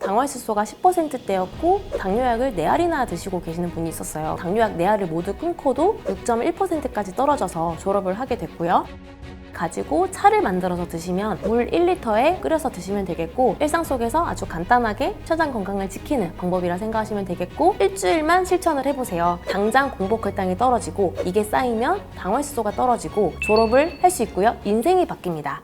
당화혈소가 10%대였고 당뇨약을 4알이나 드시고 계시는 분이 있었어요. 당뇨약 4알을 모두 끊고도 6.1%까지 떨어져서 졸업을 하게 됐고요. 가지고 차를 만들어서 드시면 물 1리터에 끓여서 드시면 되겠고, 일상 속에서 아주 간단하게 췌장 건강을 지키는 방법이라 생각하시면 되겠고, 일주일만 실천을 해보세요. 당장 공복 혈당이 떨어지고 이게 쌓이면 당화혈소가 떨어지고 졸업을 할 수 있고요. 인생이 바뀝니다.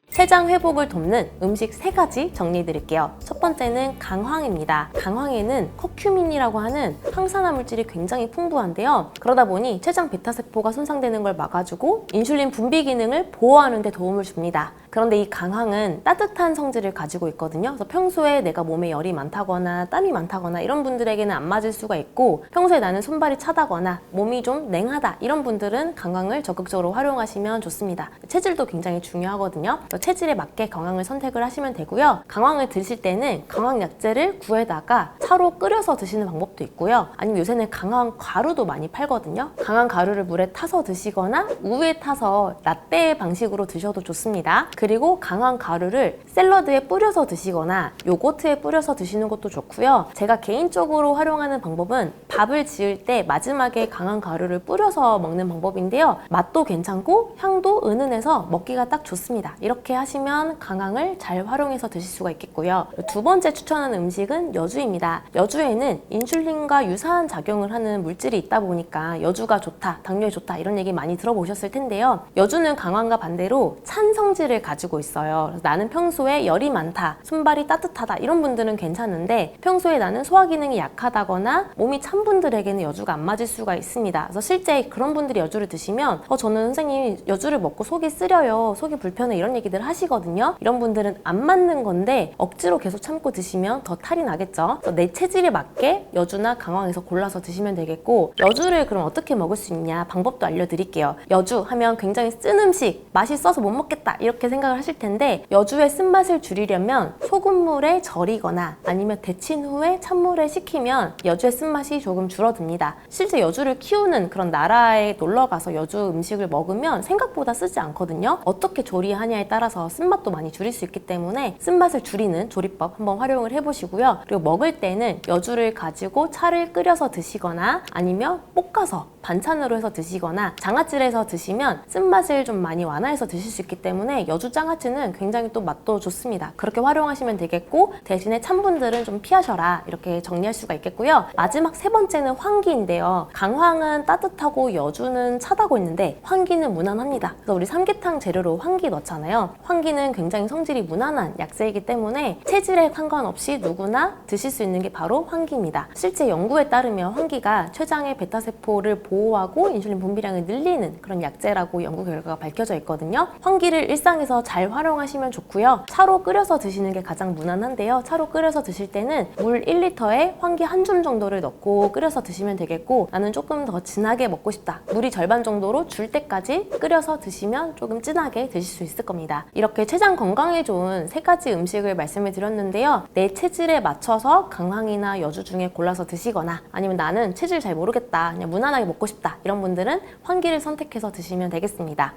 췌장 회복을 돕는 음식 3가지 정리해 드릴게요. 첫 번째는 강황입니다. 강황에는 커큐민이라고 하는 항산화 물질이 굉장히 풍부한데요. 그러다 보니 췌장 베타세포가 손상되는 걸 막아주고 인슐린 분비 기능을 보호하는 데 도움을 줍니다. 그런데 이 강황은 따뜻한 성질을 가지고 있거든요. 그래서 평소에 내가 몸에 열이 많다거나 땀이 많다거나 이런 분들에게는 안 맞을 수가 있고, 평소에 나는 손발이 차다거나 몸이 좀 냉하다 이런 분들은 강황을 적극적으로 활용하시면 좋습니다. 체질도 굉장히 중요하거든요. 체질에 맞게 강황을 선택을 하시면 되고요. 강황을 드실 때는 강황 약재를 구에다가 차로 끓여서 드시는 방법도 있고요. 아니면 요새는 강황 가루도 많이 팔거든요. 강황 가루를 물에 타서 드시거나 우유에 타서 라떼 방식으로 드셔도 좋습니다. 그리고 강황 가루를 샐러드에 뿌려서 드시거나 요거트에 뿌려서 드시는 것도 좋고요. 제가 개인적으로 활용하는 방법은 밥을 지을 때 마지막에 강황 가루를 뿌려서 먹는 방법인데요. 맛도 괜찮고 향도 은은해서 먹기가 딱 좋습니다. 이렇게 하시면 강황을 잘 활용해서 드실 수가 있겠고요. 두 번째 추천하는 음식은 여주입니다. 여주에는 인슐린과 유사한 작용을 하는 물질이 있다 보니까 여주가 좋다, 당뇨에 좋다 이런 얘기 많이 들어보셨을 텐데요. 여주는 강황과 반대로 찬 성질을 가지고 있어요. 그래서 나는 평소에 열이 많다, 손발이 따뜻하다 이런 분들은 괜찮은데, 평소에 나는 소화 기능이 약하다거나 몸이 찬 분들에게는 여주가 안 맞을 수가 있습니다. 그래서 실제 그런 분들이 여주를 드시면 저는 선생님 여주를 먹고 속이 쓰려요, 속이 불편해 이런 얘기들 하시거든요. 이런 분들은 안 맞는 건데 억지로 계속 참고 드시면 더 탈이 나겠죠. 그래서 내 체질에 맞게 여주나 강황에서 골라서 드시면 되겠고, 여주를 그럼 어떻게 먹을 수 있냐 방법도 알려드릴게요. 여주 하면 굉장히 쓴 음식, 맛이 써서 못 먹겠다 이렇게 생각을 하실 텐데, 여주의 쓴맛을 줄이려면 소금물에 절이거나 아니면 데친 후에 찬물에 식히면 여주의 쓴맛이 조금 줄어듭니다. 실제 여주를 키우는 그런 나라에 놀러가서 여주 음식을 먹으면 생각보다 쓰지 않거든요. 어떻게 조리하냐에 따라서 쓴맛도 많이 줄일 수 있기 때문에 쓴맛을 줄이는 조리법 한번 활용을 해보시고요. 그리고 먹을 때는 여주를 가지고 차를 끓여서 드시거나 아니면 볶아서 반찬으로 해서 드시거나 장아찌를 드시면 쓴맛을 좀 많이 완화해서 드실 수 있기 때문에 여주 장아찌는 굉장히 또 맛도 좋습니다. 그렇게 활용하시면 되겠고, 대신에 찬 분들은 좀 피하셔라 이렇게 정리할 수가 있겠고요. 마지막 3번째는 황기인데요. 강황은 따뜻하고 여주는 차다고 있는데 황기는 무난합니다. 그래서 우리 삼계탕 재료로 황기 넣잖아요. 황기는 굉장히 성질이 무난한 약재이기 때문에 체질에 상관없이 누구나 드실 수 있는 게 바로 황기입니다. 실제 연구에 따르면 황기가 췌장의 베타세포를 보호하고 인슐린 분비량을 늘리는 그런 약재라고 연구 결과가 밝혀져 있거든요. 황기를 일상에서 잘 활용하시면 좋고요. 차로 끓여서 드시는 게 가장 무난한데요. 차로 끓여서 드실 때는 물 1리터에 황기 한 줌 정도를 넣고 끓여서 드시면 되겠고, 나는 조금 더 진하게 먹고 싶다, 물이 절반 정도로 줄 때까지 끓여서 드시면 조금 진하게 드실 수 있을 겁니다. 이렇게 췌장 건강에 좋은 3가지 음식을 말씀을 드렸는데요. 내 체질에 맞춰서 강황이나 여주 중에 골라서 드시거나, 아니면 나는 체질 잘 모르겠다, 그냥 무난하게 먹고 싶다 이런 분들은 황기를 선택해서 드시면 되겠습니다.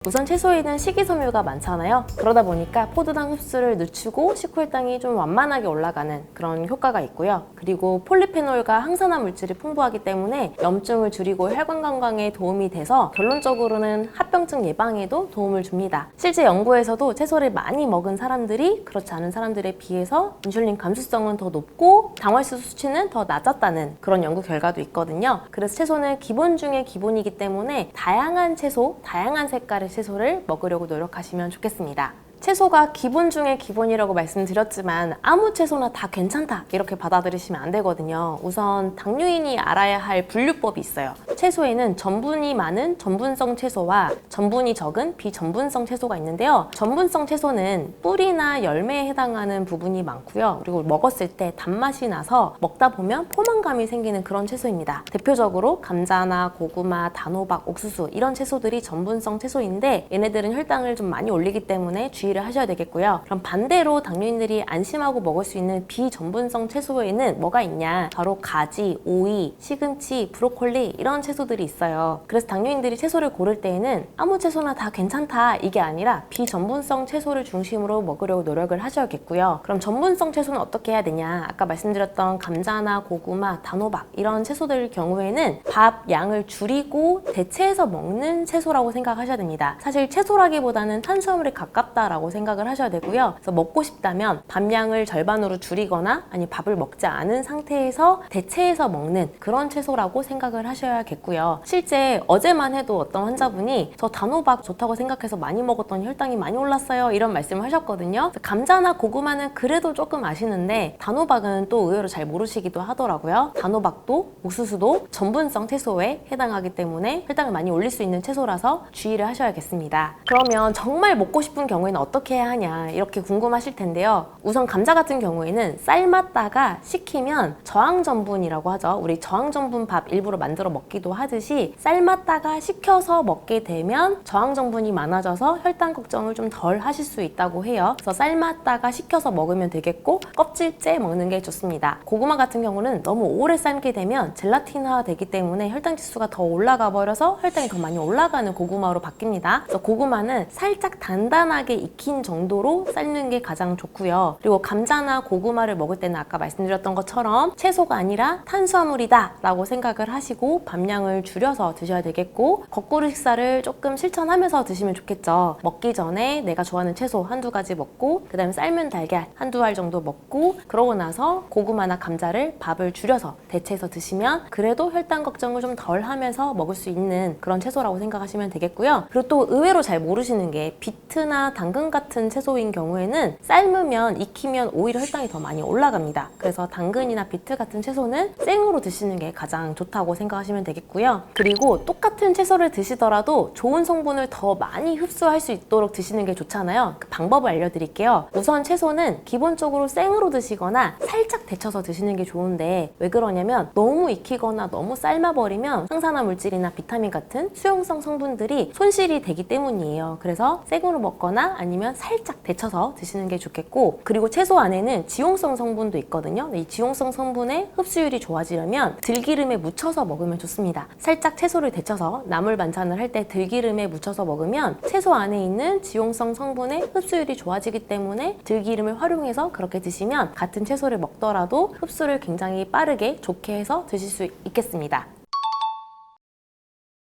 우선 채소에는 식이섬유가 많잖아요. 그러다 보니까 포도당 흡수를 늦추고 식후혈당이 좀 완만하게 올라가는 그런 효과가 있고요. 그리고 폴리페놀과 항산화 물질이 풍부하기 때문에 염증을 줄이고 혈관 건강에 도움이 돼서 결론적으로는 합병증 예방에도 도움을 줍니다. 실제 연구에서도 채소를 많이 먹은 사람들이 그렇지 않은 사람들에 비해서 인슐린 감수성은 더 높고 당화혈소 수치는 더 낮았다는 그런 연구 결과도 있거든요. 그래서 채소는 기본 중에 기본이기 때문에 다양한 채소, 다양한 색깔의 채소를 먹으려고 노력하시면 좋겠습니다. 채소가 기본 중에 기본이라고 말씀드렸지만 아무 채소나 다 괜찮다 이렇게 받아들이시면 안 되거든요. 우선 당뇨인이 알아야 할 분류법이 있어요. 채소에는 전분이 많은 전분성 채소와 전분이 적은 비전분성 채소가 있는데요. 전분성 채소는 뿌리나 열매에 해당하는 부분이 많고요. 그리고 먹었을 때 단맛이 나서 먹다 보면 포만감이 생기는 그런 채소입니다. 대표적으로 감자나 고구마, 단호박, 옥수수 이런 채소들이 전분성 채소인데, 얘네들은 혈당을 좀 많이 올리기 때문에 주의 주의를 하셔야 되겠고요. 그럼 반대로 당뇨인들이 안심하고 먹을 수 있는 비전분성 채소에는 뭐가 있냐? 바로 가지, 오이, 시금치, 브로콜리 이런 채소들이 있어요. 그래서 당뇨인들이 채소를 고를 때에는 아무 채소나 다 괜찮다 이게 아니라 비전분성 채소를 중심으로 먹으려고 노력을 하셔야겠고요. 그럼 전분성 채소는 어떻게 해야 되냐? 아까 말씀드렸던 감자나 고구마, 단호박 이런 채소들 경우에는 밥 양을 줄이고 대체해서 먹는 채소라고 생각하셔야 됩니다. 사실 채소라기보다는 탄수화물에 가깝다라고 생각을 하셔야 되고요. 그래서 먹고 싶다면 밥 양을 절반으로 줄이거나 아니 밥을 먹지 않은 상태에서 대체해서 먹는 그런 채소라고 생각을 하셔야겠고요. 실제 어제만 해도 어떤 환자분이 저 단호박 좋다고 생각해서 많이 먹었더니 혈당이 많이 올랐어요 이런 말씀을 하셨거든요. 감자나 고구마는 그래도 조금 아시는데 단호박은 또 의외로 잘 모르시기도 하더라고요. 단호박도 옥수수도 전분성 채소에 해당하기 때문에 혈당을 많이 올릴 수 있는 채소라서 주의를 하셔야겠습니다. 그러면 정말 먹고 싶은 경우에는 어떻게 해야 하냐 이렇게 궁금하실 텐데요. 우선 감자 같은 경우에는 삶았다가 식히면 저항전분이라고 하죠. 우리 저항전분 밥 일부러 만들어 먹기도 하듯이 삶았다가 식혀서 먹게 되면 저항전분이 많아져서 혈당 걱정을 좀 덜 하실 수 있다고 해요. 그래서 삶았다가 식혀서 먹으면 되겠고 껍질째 먹는 게 좋습니다. 고구마 같은 경우는 너무 오래 삶게 되면 젤라틴화 되기 때문에 혈당 지수가 더 올라가 버려서 혈당이 더 많이 올라가는 고구마로 바뀝니다. 그래서 고구마는 살짝 단단하게 익힌 정도로 삶는 게 가장 좋고요. 그리고 감자나 고구마를 먹을 때는 아까 말씀드렸던 것처럼 채소가 아니라 탄수화물이다 라고 생각을 하시고 밥량을 줄여서 드셔야 되겠고 거꾸로 식사를 조금 실천하면서 드시면 좋겠죠. 먹기 전에 내가 좋아하는 채소 한두 가지 먹고 그 다음에 삶은 달걀 한두 알 정도 먹고 그러고 나서 고구마나 감자를 밥을 줄여서 대체해서 드시면 그래도 혈당 걱정을 좀 덜 하면서 먹을 수 있는 그런 채소라고 생각하시면 되겠고요. 그리고 또 의외로 잘 모르시는 게 비트나 당근 같은 채소인 경우에는 삶으면 익히면 오히려 혈당이 더 많이 올라갑니다. 그래서 당근이나 비트 같은 채소는 생으로 드시는 게 가장 좋다고 생각하시면 되겠고요. 그리고 똑같은 채소를 드시더라도 좋은 성분을 더 많이 흡수할 수 있도록 드시는 게 좋잖아요. 그 방법을 알려드릴게요. 우선 채소는 기본적으로 생으로 드시거나 살짝 데쳐서 드시는 게 좋은데 왜 그러냐면 너무 익히거나 너무 삶아버리면 항산화 물질이나 비타민 같은 수용성 성분들이 손실이 되기 때문이에요. 그래서 생으로 먹거나 아니면 살짝 데쳐서 드시는 게 좋겠고 그리고 채소 안에는 지용성 성분도 있거든요. 이 지용성 성분의 흡수율이 좋아지려면 들기름에 묻혀서 먹으면 좋습니다. 살짝 채소를 데쳐서 나물 반찬을 할 때 들기름에 묻혀서 먹으면 채소 안에 있는 지용성 성분의 흡수율이 좋아지기 때문에 들기름을 활용해서 그렇게 드시면 같은 채소를 먹더라도 흡수를 굉장히 빠르게 좋게 해서 드실 수 있겠습니다.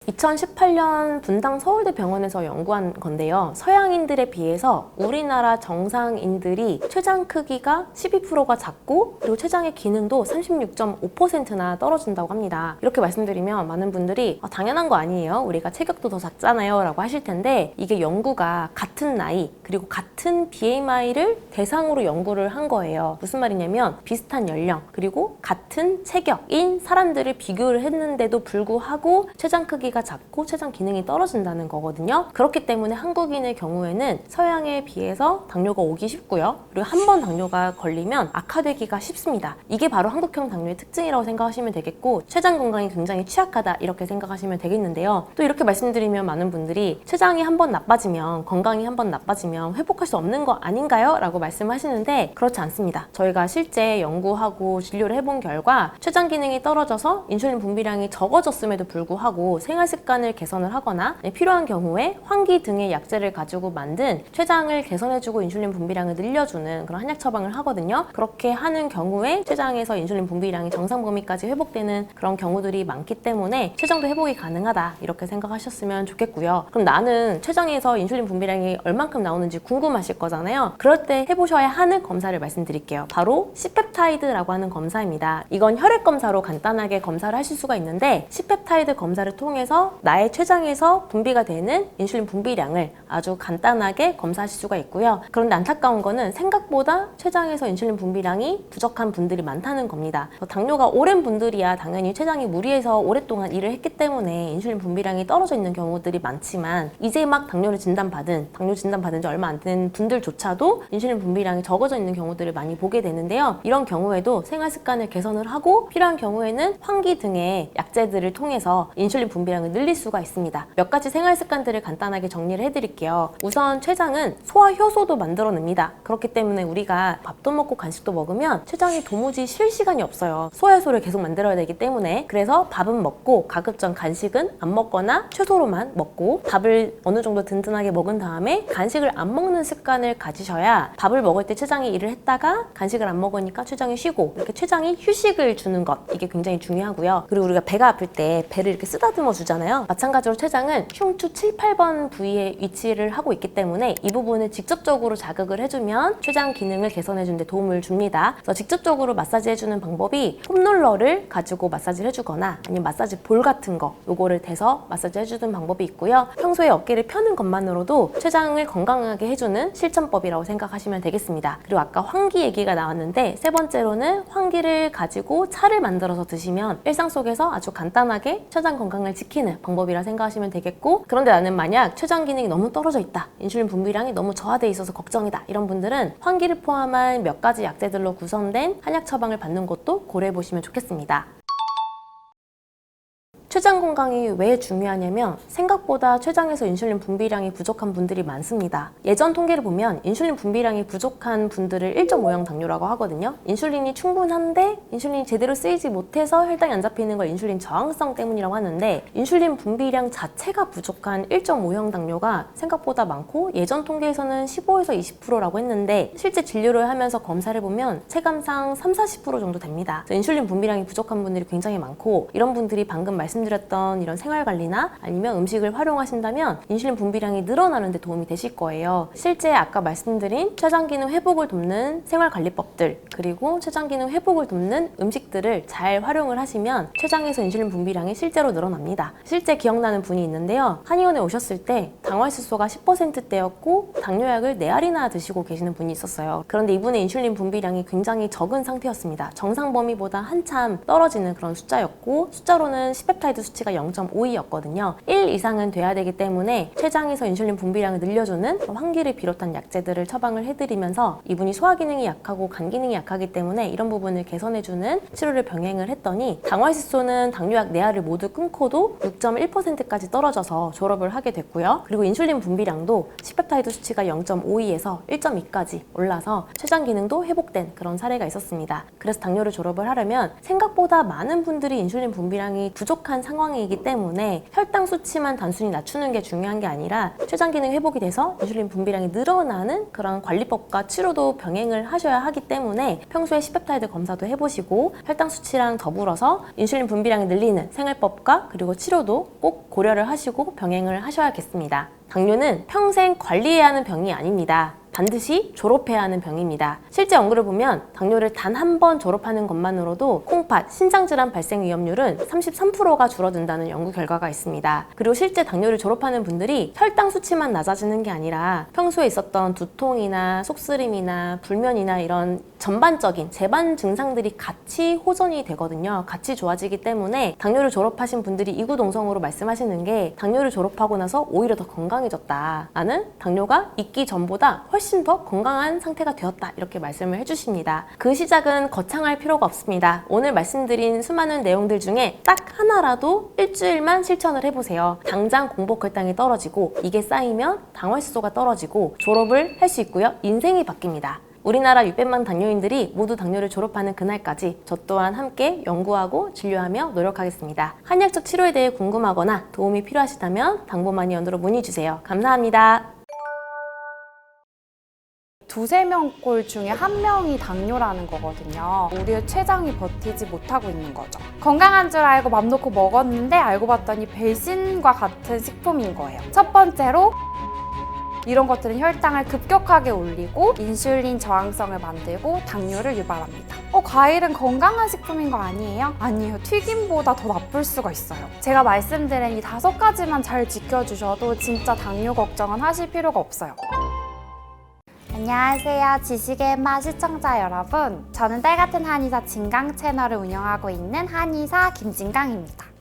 2018년 분당 서울대병원에서 연구한 건데요. 서양인들에 비해서 우리나라 정상인들이 췌장 크기가 12%가 작고 그리고 췌장의 기능도 36.5%나 떨어진다고 합니다. 이렇게 말씀드리면 많은 분들이 당연한 거 아니에요? 우리가 체격도 더 작잖아요 라고 하실 텐데 이게 연구가 같은 나이 그리고 같은 BMI를 대상으로 연구를 한 거예요. 무슨 말이냐면 비슷한 연령 그리고 같은 체격인 사람들을 비교를 했는데도 불구하고 췌장 크기가 작고 췌장 기능이 떨어진다는 거거든요. 그렇기 때문에 한국인의 경우에는 서양에 비해서 당뇨가 오기 쉽고요. 그리고 한 번 당뇨가 걸리면 악화되기가 쉽습니다. 이게 바로 한국형 당뇨의 특징이라고 생각하시면 되겠고 췌장 건강이 굉장히 취약하다 이렇게 생각하시면 되겠는데요. 또 이렇게 말씀드리면 많은 분들이 췌장이 한 번 나빠지면 건강이 한 번 나빠지면 회복할 수 없는 거 아닌가요? 라고 말씀하시는데 그렇지 않습니다. 저희가 실제 연구하고 진료를 해본 결과 췌장 기능이 떨어져서 인슐린 분비량이 적어졌음에도 불구하고 생활 습관을 개선을 하거나 필요한 경우에 환기 등의 약재를 가지고 만든 췌장을 개선해주고 인슐린 분비량을 늘려주는 그런 한약 처방을 하거든요. 그렇게 하는 경우에 췌장에서 인슐린 분비량이 정상 범위까지 회복되는 그런 경우들이 많기 때문에 췌장도 회복이 가능하다 이렇게 생각하셨으면 좋겠고요. 그럼 나는 췌장에서 인슐린 분비량이 얼만큼 나오는지 궁금하실 거잖아요. 그럴 때 해보셔야 하는 검사를 말씀드릴게요. 바로 C펩타이드라고 하는 검사입니다. 이건 혈액 검사로 간단하게 검사를 하실 수가 있는데 C펩타이드 검사를 통해서 나의 췌장에서 분비가 되는 인슐린 분비량을 아주 간단하게 검사하실 수가 있고요. 그런데 안타까운 거는 생각보다 췌장에서 인슐린 분비량이 부족한 분들이 많다는 겁니다. 당뇨가 오랜 분들이야 당연히 췌장이 무리해서 오랫동안 일을 했기 때문에 인슐린 분비량이 떨어져 있는 경우들이 많지만 이제 막 당뇨 진단받은 지 얼마 안 된 분들조차도 인슐린 분비량이 적어져 있는 경우들을 많이 보게 되는데요. 이런 경우에도 생활 습관을 개선을 하고 필요한 경우에는 환기 등의 약재들을 통해서 인슐린 분비량을 분비량을 늘릴 수가 있습니다. 몇 가지 생활 습관들을 간단하게 정리를 해드릴게요. 우선 췌장은 소화 효소도 만들어냅니다. 그렇기 때문에 우리가 밥도 먹고 간식도 먹으면 췌장이 도무지 쉴 시간이 없어요. 소화 효소를 계속 만들어야 되기 때문에. 그래서 밥은 먹고 가급적 간식은 안 먹거나 최소로만 먹고, 밥을 어느 정도 든든하게 먹은 다음에 간식을 안 먹는 습관을 가지셔야 밥을 먹을 때 췌장이 일을 했다가 간식을 안 먹으니까 췌장이 쉬고, 이렇게 췌장이 휴식을 주는 것, 이게 굉장히 중요하고요. 그리고 우리가 배가 아플 때 배를 이렇게 쓰다듬어 주잖아요. 마찬가지로 췌장은 흉추 7, 8번 부위에 위치를 하고 있기 때문에 이 부분을 직접적으로 자극을 해주면 췌장 기능을 개선해주는 데 도움을 줍니다. 그래서 직접적으로 마사지 해주는 방법이 폼롤러를 가지고 마사지를 해주거나 아니면 마사지 볼 같은 거, 요거를 대서 마사지 해주는 방법이 있고요. 평소에 어깨를 펴는 것만으로도 췌장을 건강하게 해주는 실천법이라고 생각하시면 되겠습니다. 그리고 아까 환기 얘기가 나왔는데, 세 번째로는 환기를 가지고 차를 만들어서 드시면 일상 속에서 아주 간단하게 췌장 건강을 지키는 방법이라 생각하시면 되겠고, 그런데 나는 만약 췌장 기능이 너무 떨어져 있다, 인슐린 분비량이 너무 저하돼 있어서 걱정이다, 이런 분들은 환기를 포함한 몇 가지 약재들로 구성된 한약 처방을 받는 것도 고려해 보시면 좋겠습니다. 췌장 건강이 왜 중요하냐면, 생각보다 췌장에서 인슐린 분비량이 부족한 분들이 많습니다. 예전 통계를 보면 인슐린 분비량이 부족한 분들을 1.5형 당뇨라고 하거든요. 인슐린이 충분한데 인슐린이 제대로 쓰이지 못해서 혈당이 안 잡히는 걸 인슐린 저항성 때문이라고 하는데, 인슐린 분비량 자체가 부족한 1.5형 당뇨가 생각보다 많고, 예전 통계에서는 15에서 20%라고 했는데 실제 진료를 하면서 검사를 보면 체감상 30-40% 정도 됩니다. 그래서 인슐린 분비량이 부족한 분들이 굉장히 많고, 이런 분들이 방금 말씀드렸던 이런 생활관리나 아니면 음식을 활용하신다면 인슐린 분비량이 늘어나는 데 도움이 되실 거예요. 실제 아까 말씀드린 췌장 기능 회복을 돕는 생활관리법들, 그리고 췌장 기능 회복을 돕는 음식들을 잘 활용을 하시면 췌장에서 인슐린 분비량이 실제로 늘어납니다. 실제 기억나는 분이 있는데요. 한의원에 오셨을 때 당화혈수소가 10%대였고 당뇨약을 4알이나 드시고 계시는 분이 있었어요. 그런데 이분의 인슐린 분비량이 굉장히 적은 상태였습니다. 정상 범위보다 한참 떨어지는 그런 숫자였고, 숫자로는 시펩타이드 수치가 0.52였거든요. 1 이상은 돼야 되기 때문에 췌장에서 인슐린 분비량을 늘려주는 환기를 비롯한 약재들을 처방을 해드리면서, 이분이 소화 기능이 약하고 간 기능이 약하기 때문에 이런 부분을 개선해주는 치료를 병행을 했더니 당화혈수소는 당뇨약 4알을 모두 끊고도 6.1%까지 떨어져서 졸업을 하게 됐고요. 그리고 인슐린 분비량도 시펩타이드 수치가 0.52에서 1.2까지 올라서 췌장 기능도 회복된 그런 사례가 있었습니다. 그래서 당뇨를 졸업을 하려면 생각보다 많은 분들이 인슐린 분비량이 부족한 상황이기 때문에 혈당 수치만 단순히 낮추는 게 중요한 게 아니라 췌장 기능 회복이 돼서 인슐린 분비량이 늘어나는 그런 관리법과 치료도 병행을 하셔야 하기 때문에 평소에 시펩타이드 검사도 해보시고 혈당 수치랑 더불어서 인슐린 분비량을 늘리는 생활법과 그리고 치료도 꼭 고려를 하시고 병행을 하셔야겠습니다. 당뇨는 평생 관리해야 하는 병이 아닙니다. 반드시 졸업해야 하는 병입니다. 실제 연구를 보면 당뇨를 단 한 번 졸업하는 것만으로도 콩팥, 신장질환 발생 위험률은 33%가 줄어든다는 연구 결과가 있습니다. 그리고 실제 당뇨를 졸업하는 분들이 혈당 수치만 낮아지는 게 아니라 평소에 있었던 두통이나 속쓰림이나 불면이나 이런 전반적인 재반 증상들이 같이 호전이 되거든요. 같이 좋아지기 때문에 당뇨를 졸업하신 분들이 이구동성으로 말씀하시는 게, 당뇨를 졸업하고 나서 오히려 더 건강해졌다, 나는 당뇨가 있기 전보다 훨씬 더 건강한 상태가 되었다, 이렇게 말씀을 해주십니다. 그 시작은 거창할 필요가 없습니다. 오늘 말씀드린 수많은 내용들 중에 딱 하나라도 일주일만 실천을 해보세요. 당장 공복 혈당이 떨어지고, 이게 쌓이면 당화혈수소가 떨어지고 졸업을 할 수 있고요. 인생이 바뀝니다. 우리나라 600만 당뇨인들이 모두 당뇨를 졸업하는 그날까지 저 또한 함께 연구하고 진료하며 노력하겠습니다. 한의학적 치료에 대해 궁금하거나 도움이 필요하시다면 당부만의원으로 문의주세요. 감사합니다. 두세 명꼴 중에 한 명이 당뇨라는 거거든요. 우리의 췌장이 버티지 못하고 있는 거죠. 건강한 줄 알고 맘 놓고 먹었는데 알고 봤더니 배신과 같은 식품인 거예요. 첫 번째로 이런 것들은 혈당을 급격하게 올리고 인슐린 저항성을 만들고 당뇨를 유발합니다. 과일은 건강한 식품인 거 아니에요? 아니에요. 튀김보다 더 나쁠 수가 있어요. 제가 말씀드린 이 5가지만 잘 지켜주셔도 진짜 당뇨 걱정은 하실 필요가 없어요. 안녕하세요. 지식의 맛 시청자 여러분. 저는 딸같은 한의사 진강 채널을 운영하고 있는 한의사 김진강입니다.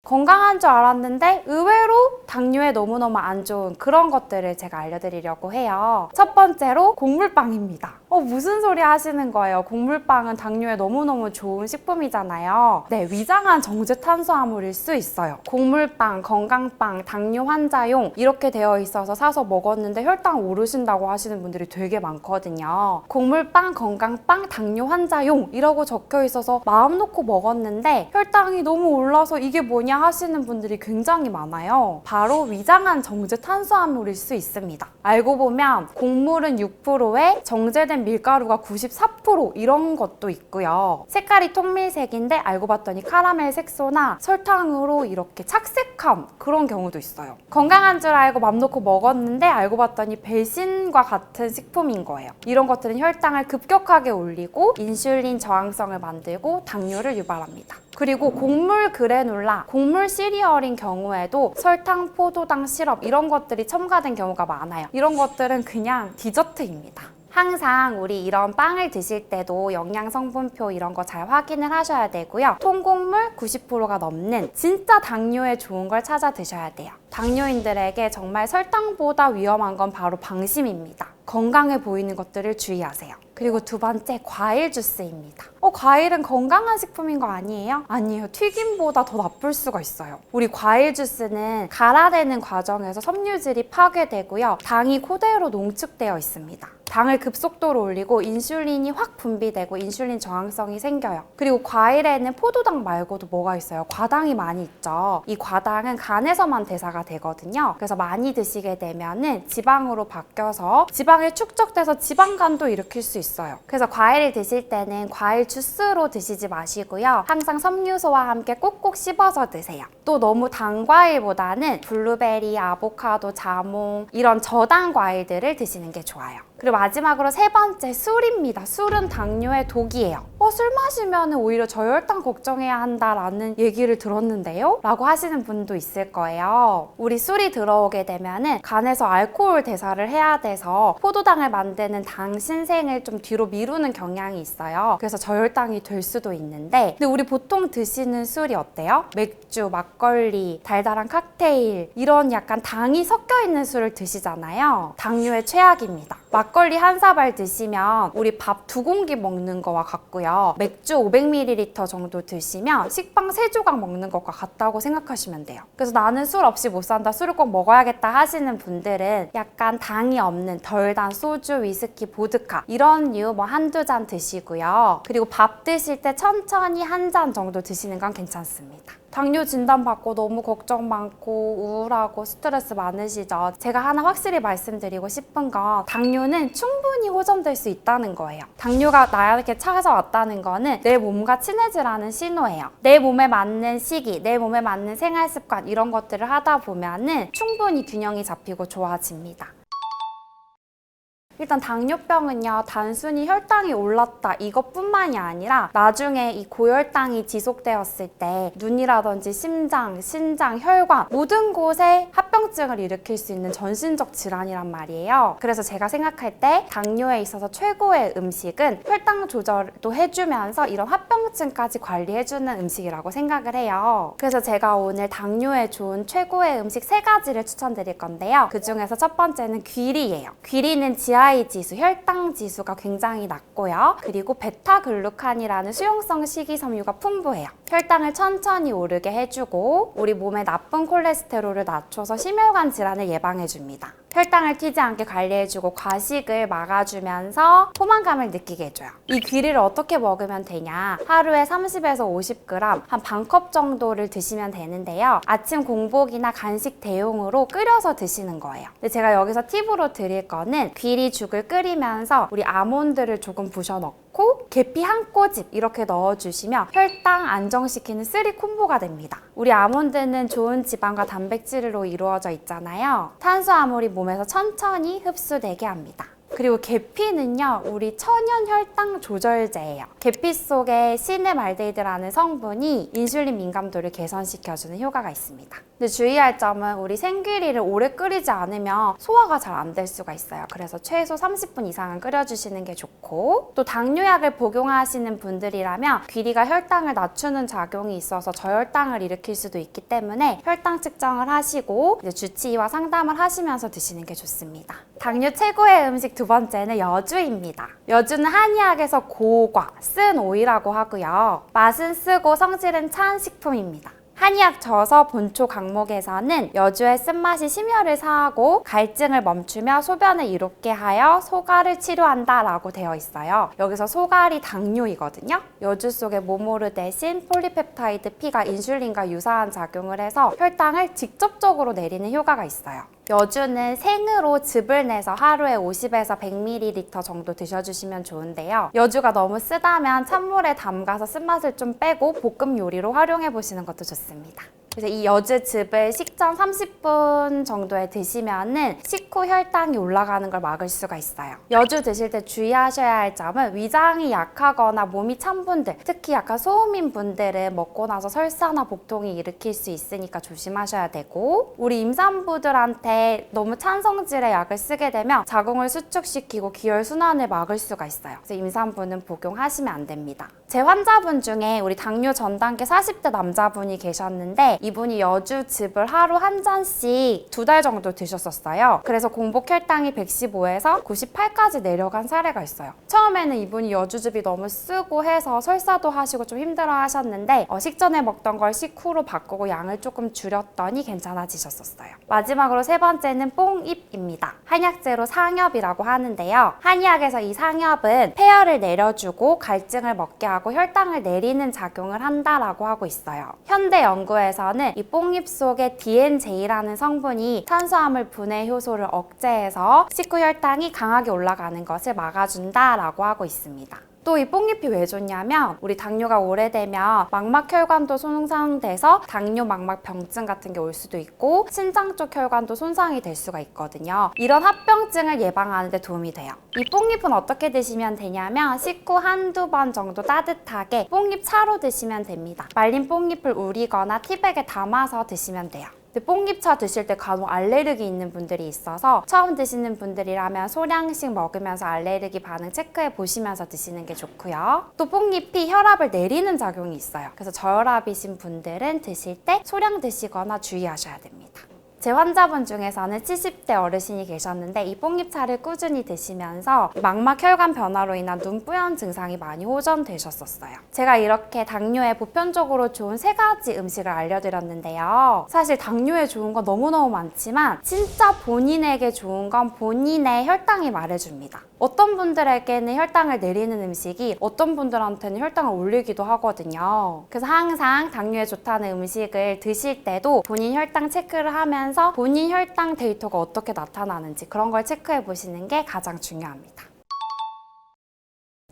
건강한 줄 알았는데 의외로 당뇨에 너무너무 안 좋은 그런 것들을 제가 알려드리려고 해요. 첫 번째로 곡물빵입니다. 무슨 소리 하시는 거예요? 곡물빵은 당뇨에 너무너무 좋은 식품이잖아요. 네, 위장한 정제 탄수화물일 수 있어요. 곡물빵, 건강빵, 당뇨 환자용 이렇게 되어 있어서 사서 먹었는데 혈당 오르신다고 하시는 분들이 되게 많거든요. 곡물빵, 건강빵, 당뇨 환자용 이라고 적혀 있어서 마음 놓고 먹었는데 혈당이 너무 올라서 이게 뭐냐 하시는 분들이 굉장히 많아요. 바로 위장한 정제 탄수화물일 수 있습니다. 알고 보면 곡물은 6%에 정제된 밀가루가 94% 이런 것도 있고요. 색깔이 통밀색인데 알고 봤더니 카라멜 색소나 설탕으로 이렇게 착색한 그런 경우도 있어요. 건강한 줄 알고 맘 놓고 먹었는데 알고 봤더니 배신과 같은 식품인 거예요. 이런 것들은 혈당을 급격하게 올리고 인슐린 저항성을 만들고 당뇨를 유발합니다. 그리고 곡물 그래놀라, 곡물 시리얼인 경우에도 설탕, 포도당, 시럽 이런 것들이 첨가된 경우가 많아요. 이런 것들은 그냥 디저트입니다. 항상 우리 이런 빵을 드실 때도 영양 성분표 이런 거 잘 확인을 하셔야 되고요. 통곡물 90%가 넘는 진짜 당뇨에 좋은 걸 찾아 드셔야 돼요. 당뇨인들에게 정말 설탕보다 위험한 건 바로 방심입니다. 건강해 보이는 것들을 주의하세요. 그리고 두 번째, 과일 주스입니다. 과일은 건강한 식품인 거 아니에요? 아니에요. 튀김보다 더 나쁠 수가 있어요. 우리 과일 주스는 갈아내는 과정에서 섬유질이 파괴되고요. 당이 그대로 농축되어 있습니다. 당을 급속도로 올리고 인슐린이 확 분비되고 인슐린 저항성이 생겨요. 그리고 과일에는 포도당 말고도 뭐가 있어요? 과당이 많이 있죠. 이 과당은 간에서만 대사가 되거든요. 그래서 많이 드시게 되면은 지방으로 바뀌어서 지방이 축적돼서 지방간도 일으킬 수 있어요. 그래서 과일을 드실 때는 과일 주스로 드시지 마시고요. 항상 섬유소와 함께 꼭꼭 씹어서 드세요. 또 너무 단 과일보다는 블루베리, 아보카도, 자몽 이런 저당 과일들을 드시는 게 좋아요. 그리고 마지막으로 세 번째, 술입니다. 술은 당뇨의 독이에요. 술 마시면 오히려 저혈당 걱정해야 한다라는 얘기를 들었는데요? 라고 하시는 분도 있을 거예요. 우리 술이 들어오게 되면은 간에서 알코올 대사를 해야 돼서 포도당을 만드는 당 신생을 좀 뒤로 미루는 경향이 있어요. 그래서 저혈당이 될 수도 있는데 근데 우리 보통 드시는 술이 어때요? 맥주, 막걸리, 달달한 칵테일 이런 약간 당이 섞여 있는 술을 드시잖아요. 당뇨의 최악입니다. 막걸리 한 사발 드시면 우리 밥 2공기 먹는 거와 같고요. 맥주 500ml 정도 드시면 식빵 3조각 먹는 것과 같다고 생각하시면 돼요. 그래서 나는 술 없이 못 산다, 술을 꼭 먹어야겠다 하시는 분들은 약간 당이 없는 덜 단 소주, 위스키, 보드카 이런 류 한두 잔 드시고요. 그리고 밥 드실 때 천천히 한 잔 정도 드시는 건 괜찮습니다. 당뇨 진단받고 너무 걱정 많고 우울하고 스트레스 많으시죠? 제가 하나 확실히 말씀드리고 싶은 건 당뇨는 충분히 호전될 수 있다는 거예요. 당뇨가 나에게 찾아왔다는 거는 내 몸과 친해지라는 신호예요. 내 몸에 맞는 시기, 내 몸에 맞는 생활 습관 이런 것들을 하다 보면은 충분히 균형이 잡히고 좋아집니다. 일단 당뇨병은요, 단순히 혈당이 올랐다 이것뿐만이 아니라 나중에 이 고혈당이 지속되었을 때 눈이라든지 심장, 신장, 혈관 모든 곳에 합병증을 일으킬 수 있는 전신적 질환이란 말이에요. 그래서 제가 생각할 때 당뇨에 있어서 최고의 음식은 혈당 조절도 해주면서 이런 합병증까지 관리해주는 음식이라고 생각을 해요. 그래서 제가 오늘 당뇨에 좋은 최고의 음식 3가지를 추천드릴 건데요. 그 중에서 첫 번째는 귀리예요. 귀리는 GI 지수, 혈당 지수가 굉장히 낮고요. 그리고 베타글루칸이라는 수용성 식이섬유가 풍부해요. 혈당을 천천히 오르게 해주고 우리 몸에 나쁜 콜레스테롤을 낮춰서 심혈관 질환을 예방해줍니다. 혈당을 튀지 않게 관리해주고 과식을 막아주면서 포만감을 느끼게 해줘요. 이 귀리를 어떻게 먹으면 되냐? 하루에 30에서 50g, 한 반컵 정도를 드시면 되는데요. 아침 공복이나 간식 대용으로 끓여서 드시는 거예요. 근데 제가 여기서 팁으로 드릴 거는 귀리죽을 끓이면서 우리 아몬드를 조금 부셔 넣고 계피 한 꼬집 이렇게 넣어주시면 혈당 안정시키는 3콤보가 됩니다. 우리 아몬드는 좋은 지방과 단백질로 이루어져 있잖아요. 탄수화물이 몸에서 천천히 흡수되게 합니다. 그리고 계피는요, 우리 천연 혈당 조절제예요. 계피 속에 시네말데이드라는 성분이 인슐린 민감도를 개선시켜주는 효과가 있습니다. 근데 주의할 점은 우리 생귀리를 오래 끓이지 않으면 소화가 잘 안 될 수가 있어요. 그래서 최소 30분 이상은 끓여주시는 게 좋고, 또 당뇨약을 복용하시는 분들이라면 귀리가 혈당을 낮추는 작용이 있어서 저혈당을 일으킬 수도 있기 때문에 혈당 측정을 하시고 이제 주치의와 상담을 하시면서 드시는 게 좋습니다. 당뇨 최고의 음식 두 두 번째는 여주입니다. 여주는 한의학에서 고과, 쓴 오이라고 하고요. 맛은 쓰고 성질은 찬 식품입니다. 한의학 저서 본초 강목에서는 여주의 쓴맛이 심혈을 사하고 갈증을 멈추며 소변을 이롭게 하여 소갈을 치료한다 라고 되어 있어요. 여기서 소갈이 당뇨이거든요. 여주 속의 모모르 대신 폴리펩타이드 P가 인슐린과 유사한 작용을 해서 혈당을 직접적으로 내리는 효과가 있어요. 여주는 생으로 즙을 내서 하루에 50에서 100ml 정도 드셔주시면 좋은데요. 여주가 너무 쓰다면 찬물에 담가서 쓴맛을 좀 빼고 볶음 요리로 활용해 보시는 것도 좋습니다. 그래서 이 여주즙을 식전 30분 정도에 드시면은 식후 혈당이 올라가는 걸 막을 수가 있어요. 여주 드실 때 주의하셔야 할 점은 위장이 약하거나 몸이 찬 분들, 특히 약간 소음인 분들은 먹고 나서 설사나 복통이 일으킬 수 있으니까 조심하셔야 되고, 우리 임산부들한테 너무 찬 성질의 약을 쓰게 되면 자궁을 수축시키고 기혈 순환을 막을 수가 있어요. 그래서 임산부는 복용하시면 안 됩니다. 제 환자분 중에 우리 당뇨 전 단계 40대 남자분이 계셨는데 이분이 여주즙을 하루 한 잔씩 2달 정도 드셨었어요. 그래서 공복 혈당이 115에서 98까지 내려간 사례가 있어요. 처음에는 이분이 여주즙이 너무 쓰고 해서 설사도 하시고 좀 힘들어 하셨는데 식전에 먹던 걸 식후로 바꾸고 양을 조금 줄였더니 괜찮아지셨었어요. 마지막으로 세 번째는 뽕잎입니다. 한약재로 상엽이라고 하는데요. 한의학에서 이 상엽은 폐열을 내려주고 갈증을 먹게 하고 혈당을 내리는 작용을 한다라고 하고 있어요. 현대 연구에서는 이 뽕잎 속에 DNJ라는 성분이 탄수화물 분해 효소를 억제해서 식후 혈당이 강하게 올라가는 것을 막아준다라고 하고 있습니다. 또 이 뽕잎이 왜 좋냐면 우리 당뇨가 오래되면 망막혈관도 손상돼서 당뇨 망막병증 같은 게 올 수도 있고 신장 쪽 혈관도 손상이 될 수가 있거든요. 이런 합병증을 예방하는 데 도움이 돼요. 이 뽕잎은 어떻게 드시면 되냐면 식후 한두 번 정도 따뜻하게 뽕잎 차로 드시면 됩니다. 말린 뽕잎을 우리거나 티백에 담아서 드시면 돼요. 뽕잎차 드실 때 간혹 알레르기 있는 분들이 있어서 처음 드시는 분들이라면 소량씩 먹으면서 알레르기 반응 체크해 보시면서 드시는 게 좋고요. 또 뽕잎이 혈압을 내리는 작용이 있어요. 그래서 저혈압이신 분들은 드실 때 소량 드시거나 주의하셔야 됩니다. 제 환자분 중에서는 70대 어르신이 계셨는데 이 뽕잎차를 꾸준히 드시면서 망막혈관 변화로 인한 눈뿌연 증상이 많이 호전되셨었어요. 제가 이렇게 당뇨에 보편적으로 좋은 3가지 음식을 알려드렸는데요. 사실 당뇨에 좋은 건 너무너무 많지만 진짜 본인에게 좋은 건 본인의 혈당이 말해줍니다. 어떤 분들에게는 혈당을 내리는 음식이 어떤 분들한테는 혈당을 올리기도 하거든요. 그래서 항상 당뇨에 좋다는 음식을 드실 때도 본인 혈당 체크를 하면서 본인 혈당 데이터가 어떻게 나타나는지 그런 걸 체크해 보시는 게 가장 중요합니다.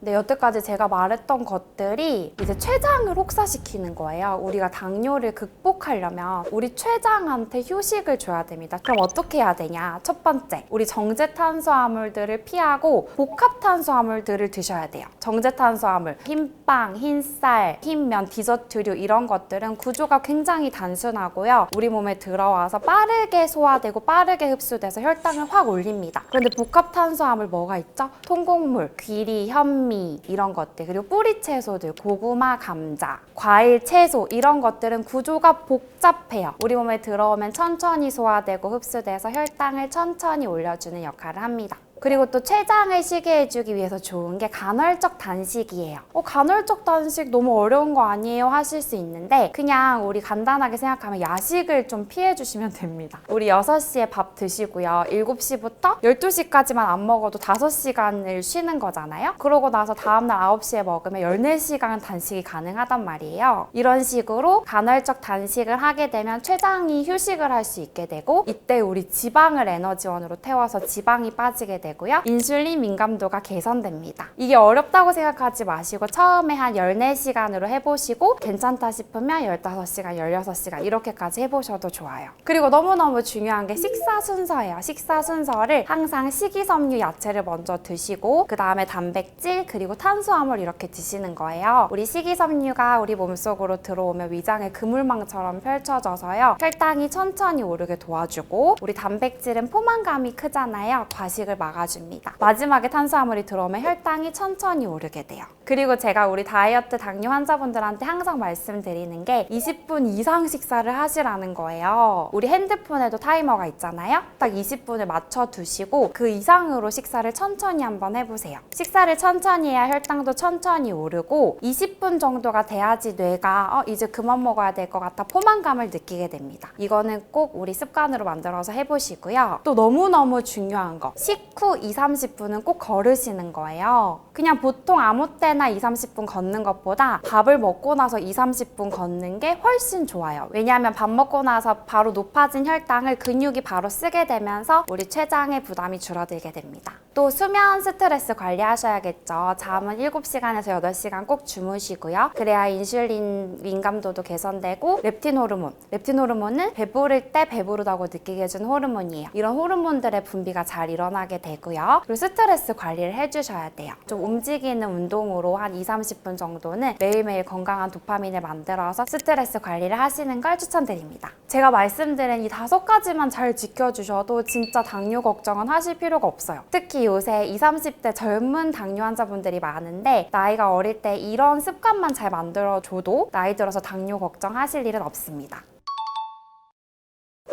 네, 여태까지 제가 말했던 것들이 이제 췌장을 혹사시키는 거예요. 우리가 당뇨를 극복하려면 우리 췌장한테 휴식을 줘야 됩니다. 그럼 어떻게 해야 되냐? 첫 번째, 우리 정제 탄수화물들을 피하고 복합 탄수화물들을 드셔야 돼요. 정제 탄수화물, 흰빵, 흰쌀, 흰면, 디저트류 이런 것들은 구조가 굉장히 단순하고요. 우리 몸에 들어와서 빠르게 소화되고 빠르게 흡수돼서 혈당을 확 올립니다. 그런데 복합 탄수화물 뭐가 있죠? 통곡물, 귀리, 현미 이런 것들, 그리고 뿌리 채소들, 고구마, 감자, 과일, 채소 이런 것들은 구조가 복잡해요. 우리 몸에 들어오면 천천히 소화되고 흡수돼서 혈당을 천천히 올려주는 역할을 합니다. 그리고 또 췌장을 쉬게 해주기 위해서 좋은 게 간헐적 단식이에요. 간헐적 단식 너무 어려운 거 아니에요? 하실 수 있는데 그냥 우리 간단하게 생각하면 야식을 좀 피해주시면 됩니다. 우리 6시에 밥 드시고요. 7시부터 12시까지만 안 먹어도 5시간을 쉬는 거잖아요. 그러고 나서 다음날 9시에 먹으면 14시간 단식이 가능하단 말이에요. 이런 식으로 간헐적 단식을 하게 되면 췌장이 휴식을 할 수 있게 되고 이때 우리 지방을 에너지원으로 태워서 지방이 빠지게 되고 인슐린 민감도가 개선됩니다. 이게 어렵다고 생각하지 마시고 처음에 한 14시간으로 해보시고 괜찮다 싶으면 15시간, 16시간 이렇게까지 해보셔도 좋아요. 그리고 너무너무 중요한 게 식사 순서예요. 식사 순서를 항상 식이섬유 야채를 먼저 드시고 그 다음에 단백질 그리고 탄수화물 이렇게 드시는 거예요. 우리 식이섬유가 우리 몸속으로 들어오면 위장에 그물망처럼 펼쳐져서요. 혈당이 천천히 오르게 도와주고 우리 단백질은 포만감이 크잖아요. 과식을 막아줍니다. 마지막에 탄수화물이 들어오면 혈당이 천천히 오르게 돼요. 그리고 제가 우리 다이어트 당뇨 환자분들한테 항상 말씀드리는 게 20분 이상 식사를 하시라는 거예요. 우리 핸드폰에도 타이머가 있잖아요. 딱 20분을 맞춰 두시고 그 이상으로 식사를 천천히 한번 해보세요. 식사를 천천히 해야 혈당도 천천히 오르고 20분 정도가 돼야지 뇌가 이제 그만 먹어야 될 것 같아 포만감을 느끼게 됩니다. 이거는 꼭 우리 습관으로 만들어서 해보시고요. 또 너무너무 중요한 거, 식후 20-30분은 꼭 걸으시는 거예요. 그냥 보통 아무 때나 20-30분 걷는 것보다 밥을 먹고 나서 20-30분 걷는 게 훨씬 좋아요. 왜냐하면 밥 먹고 나서 바로 높아진 혈당을 근육이 바로 쓰게 되면서 우리 췌장의 부담이 줄어들게 됩니다. 또 수면 스트레스 관리하셔야겠죠. 잠은 7시간에서 8시간 꼭 주무시고요. 그래야 인슐린 민감도도 개선되고 렙틴 호르몬은 배부를 때 배부르다고 느끼게 해주는 호르몬이에요. 이런 호르몬들의 분비가 잘 일어나게 되고요. 그리고 스트레스 관리를 해주셔야 돼요. 좀 움직이는 운동으로 한 20-30분 정도는 매일매일 건강한 도파민을 만들어서 스트레스 관리를 하시는 걸 추천드립니다. 제가 말씀드린 이 5가지만 잘 지켜주셔도 진짜 당뇨 걱정은 하실 필요가 없어요. 특히 요새 20-30대 젊은 당뇨 환자분들이 많은데 나이가 어릴 때 이런 습관만 잘 만들어줘도 나이 들어서 당뇨 걱정하실 일은 없습니다.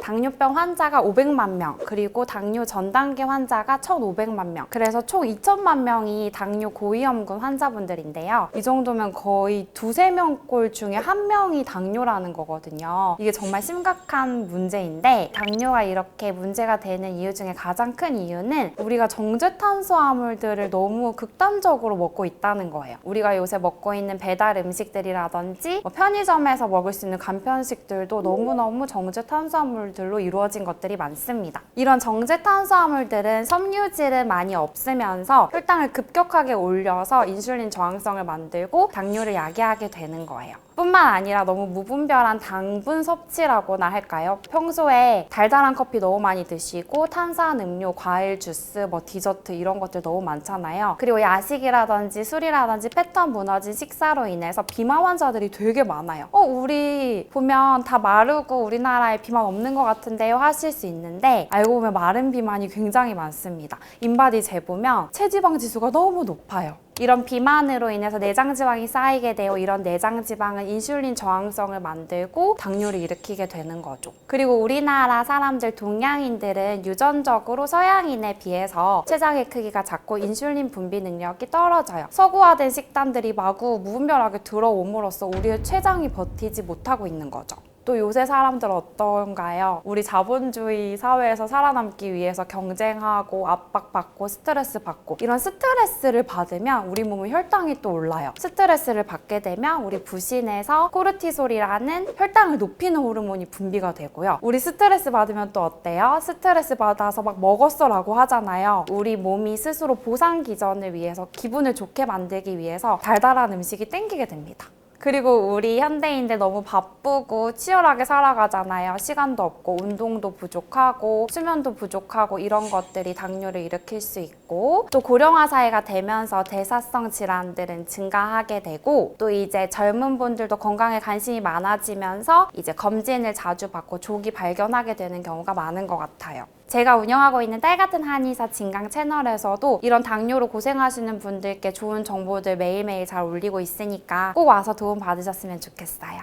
당뇨병 환자가 500만 명, 그리고 당뇨 전 단계 환자가 1,500만 명. 그래서 총 2천만 명이 당뇨 고위험군 환자분들인데요. 이 정도면 거의 2-3명꼴 중에 1명이 당뇨라는 거거든요. 이게 정말 심각한 문제인데 당뇨가 이렇게 문제가 되는 이유 중에 가장 큰 이유는 우리가 정제 탄수화물들을 너무 극단적으로 먹고 있다는 거예요. 우리가 요새 먹고 있는 배달 음식들이라든지 편의점에서 먹을 수 있는 간편식들도 너무너무 정제 탄수화물 들로 이루어진 것들이 많습니다. 이런 정제 탄수화물들은 섬유질은 많이 없으면서 혈당을 급격하게 올려서 인슐린 저항성을 만들고 당뇨를 야기하게 되는 거예요. 뿐만 아니라 너무 무분별한 당분 섭취라고나 할까요? 평소에 달달한 커피 너무 많이 드시고 탄산음료, 과일 주스, 디저트 이런 것들 너무 많잖아요. 그리고 야식이라든지 술이라든지 패턴 무너진 식사로 인해서 비만 환자들이 되게 많아요. 우리 보면 다 마르고 우리나라에 비만 없는 것 같은데요 하실 수 있는데 알고 보면 마른 비만이 굉장히 많습니다. 인바디 재보면 체지방 지수가 너무 높아요. 이런 비만으로 인해서 내장지방이 쌓이게 되어 이런 내장지방은 인슐린 저항성을 만들고 당뇨를 일으키게 되는 거죠. 그리고 우리나라 사람들, 동양인들은 유전적으로 서양인에 비해서 췌장의 크기가 작고 인슐린 분비 능력이 떨어져요. 서구화된 식단들이 마구 무분별하게 들어옴으로써 우리의 췌장이 버티지 못하고 있는 거죠. 또 요새 사람들 어떤가요? 우리 자본주의 사회에서 살아남기 위해서 경쟁하고 압박받고 스트레스 받고 이런 스트레스를 받으면 우리 몸의 혈당이 또 올라요. 스트레스를 받게 되면 우리 부신에서 코르티솔이라는 혈당을 높이는 호르몬이 분비가 되고요. 우리 스트레스 받으면 또 어때요? 스트레스 받아서 막 먹었어 라고 하잖아요. 우리 몸이 스스로 보상 기전을 위해서 기분을 좋게 만들기 위해서 달달한 음식이 땡기게 됩니다. 그리고 우리 현대인들 너무 바쁘고 치열하게 살아가잖아요. 시간도 없고 운동도 부족하고 수면도 부족하고 이런 것들이 당뇨를 일으킬 수 있고 또 고령화 사회가 되면서 대사성 질환들은 증가하게 되고 또 이제 젊은 분들도 건강에 관심이 많아지면서 이제 검진을 자주 받고 조기 발견하게 되는 경우가 많은 것 같아요. 제가 운영하고 있는 딸같은 한의사 진강 채널에서도 이런 당뇨로 고생하시는 분들께 좋은 정보들 매일매일 잘 올리고 있으니까 꼭 와서 도움 받으셨으면 좋겠어요.